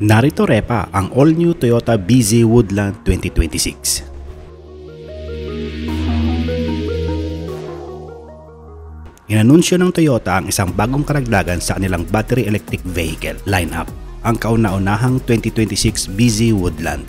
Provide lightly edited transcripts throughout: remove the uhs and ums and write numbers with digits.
Narito repa ang all-new Toyota BZ Woodland 2026. Inanunsyo ng Toyota ang isang bagong karagdagan sa kanilang battery electric vehicle lineup, ang kauna-unahang 2026 BZ Woodland.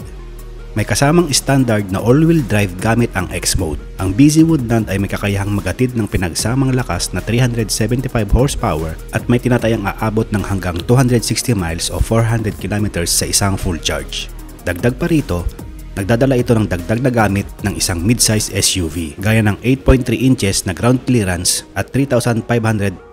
May kasamang standard na all-wheel drive gamit ang X-Mode. Ang BZ Woodland ay may kakayahang maghatid ng pinagsamang lakas na 375 horsepower at may tinatayang aabot ng hanggang 260 miles o 400 kilometers sa isang full charge. Dagdag pa rito, nagdadala ito ng dagdag na gamit ng isang mid-size SUV gaya ng 8.3 inches na ground clearance at 3,500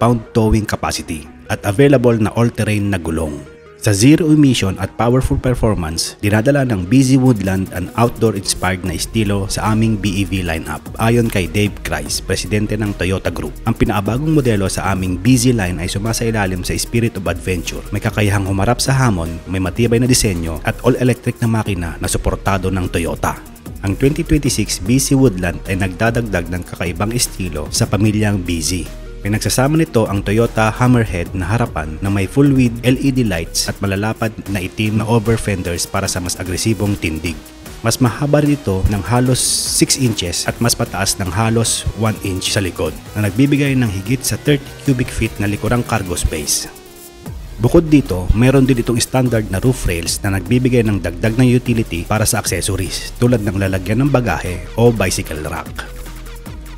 pound towing capacity at available na all-terrain na gulong. Sa zero emission at powerful performance, dinadala ng BZ Woodland ang outdoor-inspired na estilo sa aming BEV lineup ayon kay Dave Kreis, presidente ng Toyota Group. Ang pinakabagong modelo sa aming BZ line ay sumasailalim sa spirit of adventure. May kakayahang humarap sa hamon, may matibay na disenyo at all-electric na makina na suportado ng Toyota. Ang 2026 BZ Woodland ay nagdadagdag ng kakaibang estilo sa pamilyang BZ. Pinagsasama nito ang Toyota Hammerhead na harapan na may full-width LED lights at malalapad na itim na over fenders para sa mas agresibong tindig. Mas mahaba rin ito ng halos 6 inches at mas pataas ng halos 1 inch sa likod na nagbibigay ng higit sa 30 cubic feet na likurang cargo space. Bukod dito, mayroon din itong standard na roof rails na nagbibigay ng dagdag na utility para sa accessories tulad ng lalagyan ng bagahe o bicycle rack.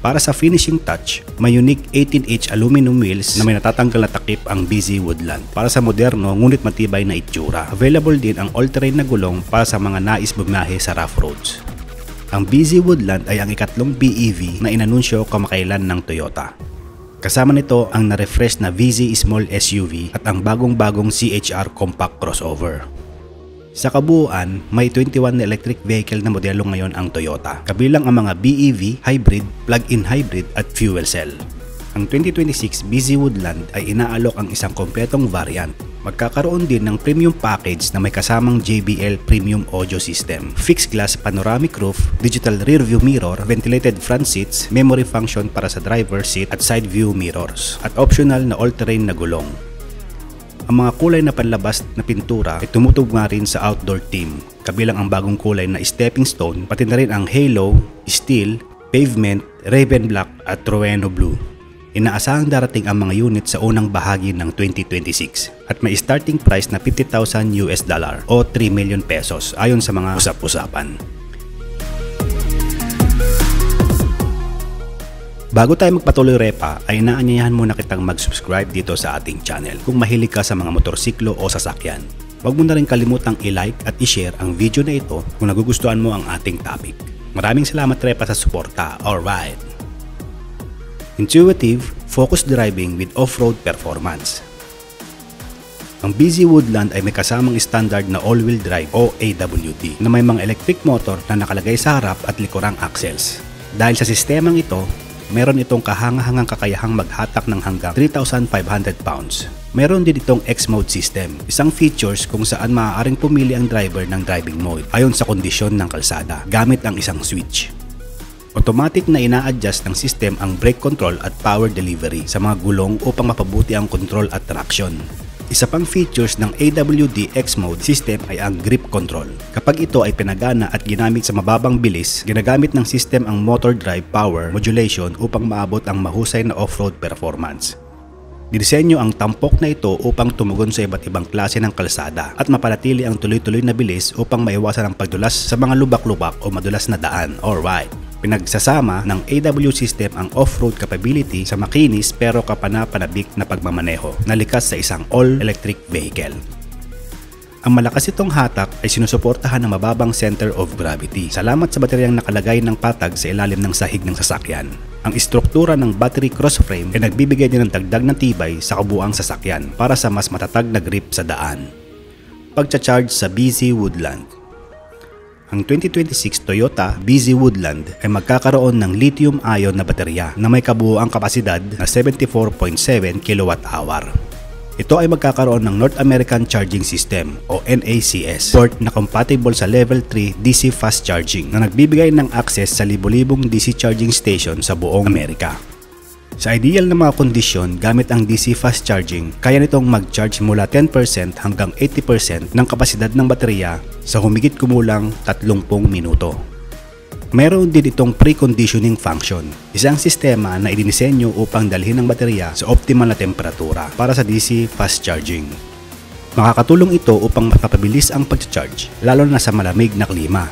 Para sa finishing touch, may unique 18H aluminum wheels na may natatanggal na takip ang BZ Woodland para sa moderno ngunit matibay na itsura. Available din ang all-terrain na gulong para sa mga nais bumiyahe sa rough roads. Ang BZ Woodland ay ang ikatlong BEV na inanunsyo kamakailan ng Toyota. Kasama nito ang na-refresh na VZ Small SUV at ang bagong-bagong CHR Compact Crossover. Sa kabuuan, may 21 na electric vehicle na modelo ngayon ang Toyota, kabilang ang mga BEV, hybrid, plug-in hybrid at fuel cell. Ang 2026 BZ Woodland ay inaalok ang isang kompletong variant. Magkakaroon din ng premium package na may kasamang JBL Premium Audio System, fixed glass panoramic roof, digital rear view mirror, ventilated front seats, memory function para sa driver seat at side view mirrors, at optional na all-terrain na gulong. Ang mga kulay na panlabas na pintura ay tumutugma rin sa outdoor theme, kabilang ang bagong kulay na stepping stone, pati na rin ang halo, steel, pavement, raven black at trueno blue. Inaasahang darating ang mga unit sa unang bahagi ng 2026 at may starting price na $50,000 o 3 million pesos ayon sa mga usap-usapan. Bago tayo magpatuloy repa, ay inaanyayahan muna kitang mag-subscribe dito sa ating channel kung mahilig ka sa mga motorsiklo o sasakyan. Huwag mo na rin kalimutang i-like at i-share ang video na ito kung nagugustuhan mo ang ating topic. Maraming salamat repa sa suporta. Alright! Intuitive, focused driving with off-road performance. Ang BZ Woodland ay may kasamang standard na all-wheel drive o AWD na may mga electric motor na nakalagay sa harap at likurang axles. Dahil sa sistemang ito, meron itong kahangahangang kakayahang maghatak ng hanggang 3,500 pounds. Meron din itong X-Mode system, isang features kung saan maaaring pumili ang driver ng driving mode ayon sa kondisyon ng kalsada gamit ang isang switch. Automatic na ina-adjust ng system ang brake control at power delivery sa mga gulong upang mapabuti ang control at traction. Isa pang features ng AWD X-Mode system ay ang grip control. Kapag ito ay pinagana at ginamit sa mababang bilis, ginagamit ng system ang motor drive power modulation upang maabot ang mahusay na off-road performance. Didisenyo ang tampok na ito upang tumugon sa iba't ibang klase ng kalsada at mapanatili ang tuloy-tuloy na bilis upang maiwasan ang pagdulas sa mga lubak-lubak o madulas na daan. Alright! Pinagsasama ng AW system ang off-road capability sa makinis pero kapana-panabik na pagmamaneho na likas sa isang all-electric vehicle. Ang malakas itong hatak ay sinusuportahan ng mababang center of gravity. Salamat sa bateryang nakalagay ng patag sa ilalim ng sahig ng sasakyan. Ang istruktura ng battery cross-frame ay nagbibigay din ng dagdag na tibay sa kabuuang sasakyan para sa mas matatag na grip sa daan. Pagcha-charge sa BZ Woodland. Ang 2026 Toyota BZ Woodland ay magkakaroon ng lithium-ion na baterya na may kabuuang kapasidad na 74.7 kWh. Ito ay magkakaroon ng North American Charging System o NACS port na compatible sa Level 3 DC Fast Charging na nagbibigay ng access sa libo-libong DC charging station sa buong Amerika. Sa ideal na mga kondisyon gamit ang DC fast charging, kaya nitong mag-charge mula 10% hanggang 80% ng kapasidad ng baterya sa humigit kumulang 30 minuto. Meron din itong preconditioning function, isang sistema na idinisenyo upang dalhin ang baterya sa optimal na temperatura para sa DC fast charging. Makakatulong ito upang mapabilis ang pag-charge, lalo na sa malamig na klima.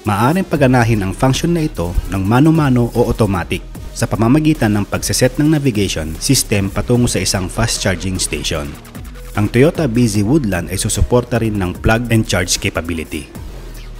Maaaring paganahin ang function na ito ng mano-mano o automatic sa pamamagitan ng pagseset ng navigation system patungo sa isang fast charging station. Ang Toyota BZ Woodland ay susuporta rin ng plug and charge capability,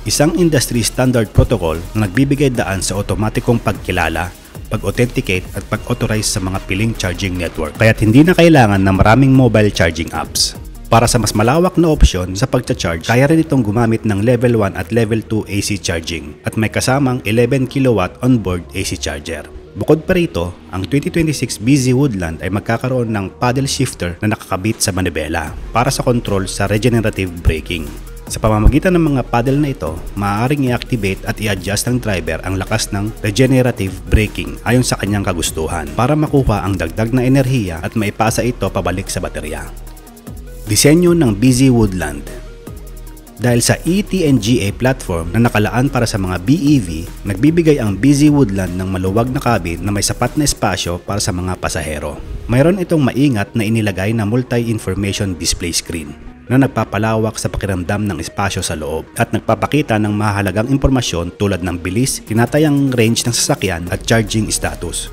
isang industry standard protocol na nagbibigay daan sa otomatikong pagkilala, pag-authenticate at pag-authorize sa mga piling charging network, kaya't hindi na kailangan ng maraming mobile charging apps. Para sa mas malawak na opsyon sa pagcha-charge, kaya rin itong gumamit ng Level 1 at Level 2 AC charging at may kasamang 11 kW onboard AC charger. Bukod pa rito, ang 2026 BZ Woodland ay magkakaroon ng paddle shifter na nakakabit sa manibela para sa control sa regenerative braking. Sa pamamagitan ng mga paddle na ito, maaaring i-activate at i-adjust ng driver ang lakas ng regenerative braking ayon sa kanyang kagustuhan para makuha ang dagdag na enerhiya at maipasa ito pabalik sa baterya. Disenyo ng BZ Woodland. Dahil sa ETNGA platform na nakalaan para sa mga BEV, nagbibigay ang BZ Woodland ng maluwag na cabin na may sapat na espasyo para sa mga pasahero. Mayroon itong maingat na inilagay na multi-information display screen na nagpapalawak sa pakiramdam ng espasyo sa loob at nagpapakita ng mahalagang impormasyon tulad ng bilis, tinatayang range ng sasakyan at charging status.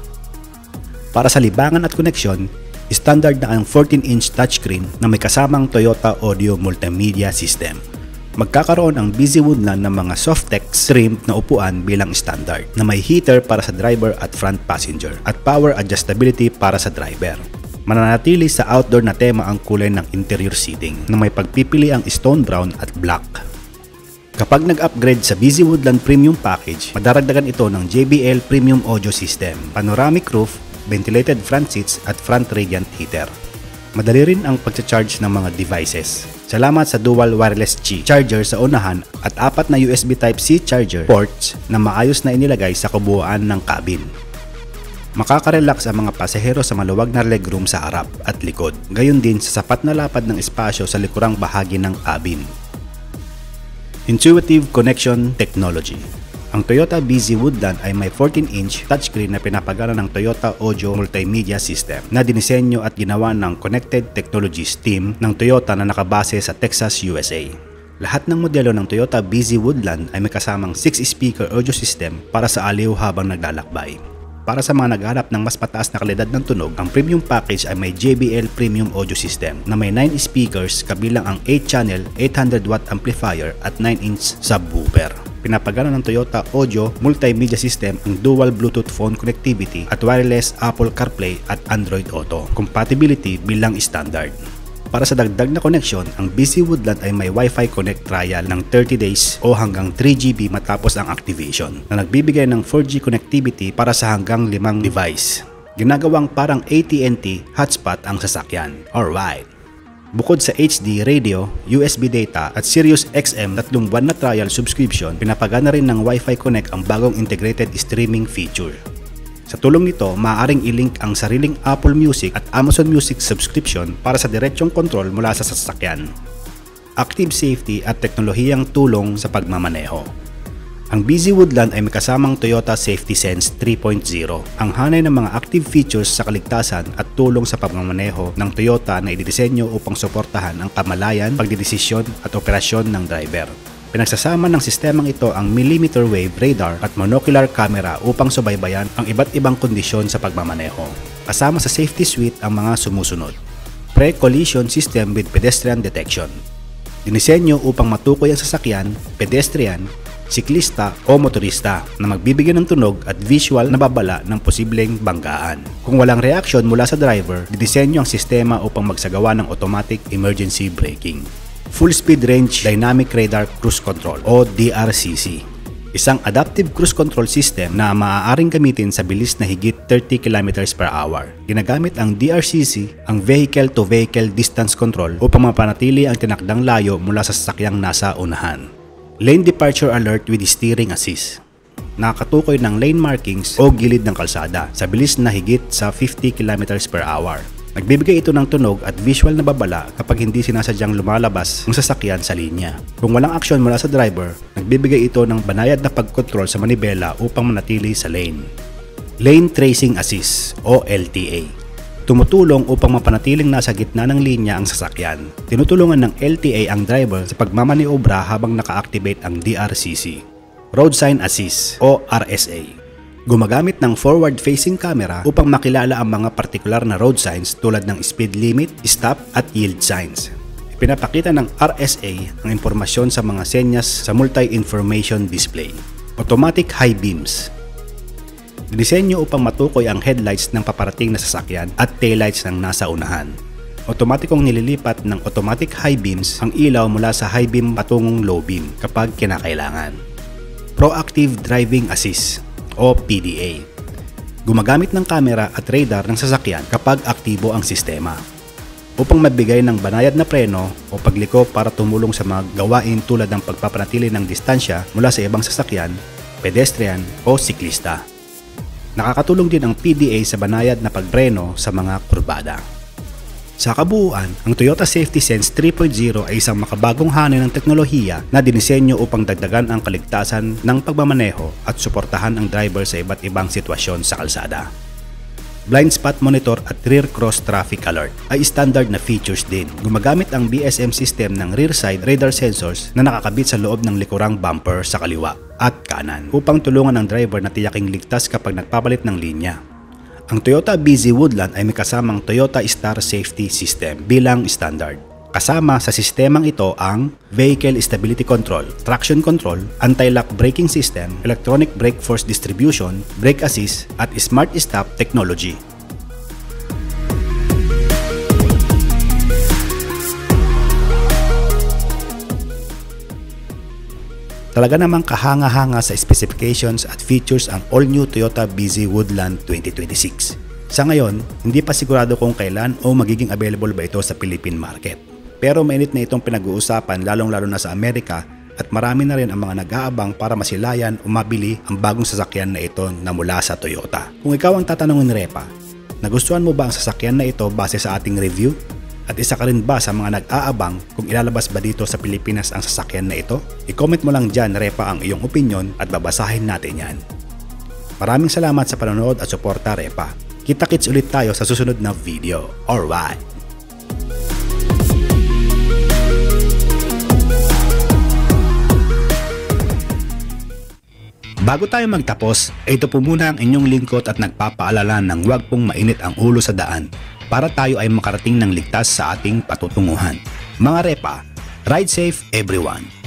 Para sa libangan at koneksyon, standard na ang 14-inch touchscreen na may kasamang Toyota Audio Multimedia System. Magkakaroon ang BZ Woodland ng mga Softex trimmed na upuan bilang standard na may heater para sa driver at front passenger at power adjustability para sa driver. Mananatili sa outdoor na tema ang kulay ng interior seating na may pagpipili ang stone brown at black. Kapag nag-upgrade sa BZ Woodland Premium Package, madaragdagan ito ng JBL Premium Audio System, panoramic roof, ventilated front seats at front radiant heater. Madali rin ang pag-charge ng mga devices. Salamat sa dual wireless Qi charger sa unahan at 4 na USB Type-C charger ports na maayos na inilagay sa kabuuan ng cabin. Makaka-relax ang mga pasahero sa maluwag na legroom sa harap at likod, gayon din sa sapat na lapad ng espasyo sa likurang bahagi ng cabin. Intuitive Connection Technology. Ang Toyota BZ Woodland ay may 14-inch touchscreen na pinapagana ng Toyota Audio Multimedia System na dinisenyo at ginawa ng Connected Technologies team ng Toyota na nakabase sa Texas, USA. Lahat ng modelo ng Toyota BZ Woodland ay may kasamang 6-speaker audio system para sa aliw habang naglalakbay. Para sa mga naghahanap ng mas mataas na kalidad ng tunog, ang premium package ay may JBL Premium Audio System na may 9 speakers kabilang ang 8-channel 800-watt amplifier at 9-inch subwoofer. Pinapagana ng Toyota Audio Multimedia System ang dual Bluetooth phone connectivity at wireless Apple CarPlay at Android Auto compatibility bilang standard. Para sa dagdag na koneksyon, ang BZ Woodland ay may Wi-Fi Connect trial ng 30 days o hanggang 3GB matapos ang activation na nagbibigay ng 4G connectivity para sa hanggang 5 device. Ginagawang parang AT&T hotspot ang sasakyan. Alright! Bukod sa HD radio, USB data at Sirius XM 3 buwan na trial subscription, pinapagana rin ng Wi-Fi Connect ang bagong integrated streaming feature. Sa tulong nito, maaaring i-link ang sariling Apple Music at Amazon Music subscription para sa diretsong kontrol mula sa sasakyan. Active safety at teknolohiyang tulong sa pagmamaneho. Ang BZ Woodland ay may kasamang Toyota Safety Sense 3.0, ang hanay ng mga active features sa kaligtasan at tulong sa pagmamaneho ng Toyota na ididisenyo upang suportahan ang kamalayan, pagdidesisyon at operasyon ng driver. Pinagsasama ng sistemang ito ang millimeter wave radar at monocular camera upang subaybayan ang iba't ibang kondisyon sa pagmamaneho. Kasama sa safety suite ang mga sumusunod: Pre-collision system with pedestrian detection. Dinisenyo upang matukoy ang sasakyan, pedestrian, siklista o motorista na magbibigay ng tunog at visual na babala ng posibleng banggaan. Kung walang reaksyon mula sa driver, didisenyo ang sistema upang magsagawa ng automatic emergency braking. Full Speed Range Dynamic Radar Cruise Control o DRCC. Isang adaptive cruise control system na maaaring gamitin sa bilis na higit 30 km/h. Ginagamit ang DRCC, ang vehicle-to-vehicle distance control upang mapanatili ang tinakdang layo mula sa sasakyang nasa unahan. Lane Departure Alert with Steering Assist. nakatukoy ng lane markings o gilid ng kalsada sa bilis na higit sa 50 km/h. Nagbibigay ito ng tunog at visual na babala kapag hindi sinasadyang lumalabas ang sasakyan sa linya. Kung walang aksyon mula sa driver, nagbibigay ito ng banayad na pagkontrol sa manibela upang manatili sa lane. Lane Tracing Assist o LTA. Tumutulong upang mapanatiling nasa gitna ng linya ang sasakyan. Tinutulungan ng LTA ang driver sa pagmamaniobra habang naka-activate ang DRCC. Road Sign Assist o RSA. Gumagamit ng forward-facing camera upang makilala ang mga partikular na road signs tulad ng speed limit, stop at yield signs. Ipinapakita ng RSA ang impormasyon sa mga senyas sa multi-information display. Automatic High Beams. Dinisenyo upang matukoy ang headlights ng paparating na sasakyan at taillights ng nasa unahan. Otomatikong nililipat ng automatic high beams ang ilaw mula sa high beam patungong low beam kapag kinakailangan. Proactive Driving Assist o PDA. Gumagamit ng kamera at radar ng sasakyan kapag aktibo ang sistema upang magbigay ng banayad na preno o pagliko para tumulong sa mga gawain tulad ng pagpapanatili ng distansya mula sa ibang sasakyan, pedestrian o siklista. Nakakatulong din ang PDA sa banayad na pagpreno sa mga kurbada. Sa kabuuan, ang Toyota Safety Sense 3.0 ay isang makabagong hanay ng teknolohiya na dinisenyo upang dagdagan ang kaligtasan ng pagmamaneho at suportahan ang driver sa iba't ibang sitwasyon sa kalsada. Blind Spot Monitor at Rear Cross Traffic Alert ay standard na features din. Gumagamit ang BSM system ng rear side radar sensors na nakakabit sa loob ng likurang bumper sa kaliwa at kanan upang tulungan ang driver na tiyaking ligtas kapag nagpapalit ng linya. Ang Toyota BZ Woodland ay may kasamang Toyota Star Safety System bilang standard. Kasama sa sistemang ito ang Vehicle Stability Control, Traction Control, Anti-Lock Braking System, Electronic Brake Force Distribution, Brake Assist at Smart Stop Technology. Talaga namang kahanga-hanga sa specifications at features ang all-new Toyota BZ Woodland 2026. Sa ngayon, hindi pa sigurado kung kailan o magiging available ba ito sa Philippine market. Pero mainit na itong pinag-uusapan lalong-lalo na sa Amerika at marami na rin ang mga nag-aabang para masilayan o mabili ang bagong sasakyan na ito na mula sa Toyota. Kung ikaw ang tatanungin ni Repa, nagustuhan mo ba ang sasakyan na ito base sa ating review? At isa ka rin ba sa mga nag-aabang kung ilalabas ba dito sa Pilipinas ang sasakyan na ito? I-comment mo lang dyan, Repa, ang iyong opinion at babasahin natin yan. Maraming salamat sa panonood at suporta, Repa. Kita-kits ulit tayo sa susunod na video. Alright! Bago tayo magtapos, ito po muna ang inyong lingkod at nagpapaalala ng huwag pong mainit ang ulo sa daan para tayo ay makarating ng ligtas sa ating patutunguhan. Mga Repa, ride safe everyone!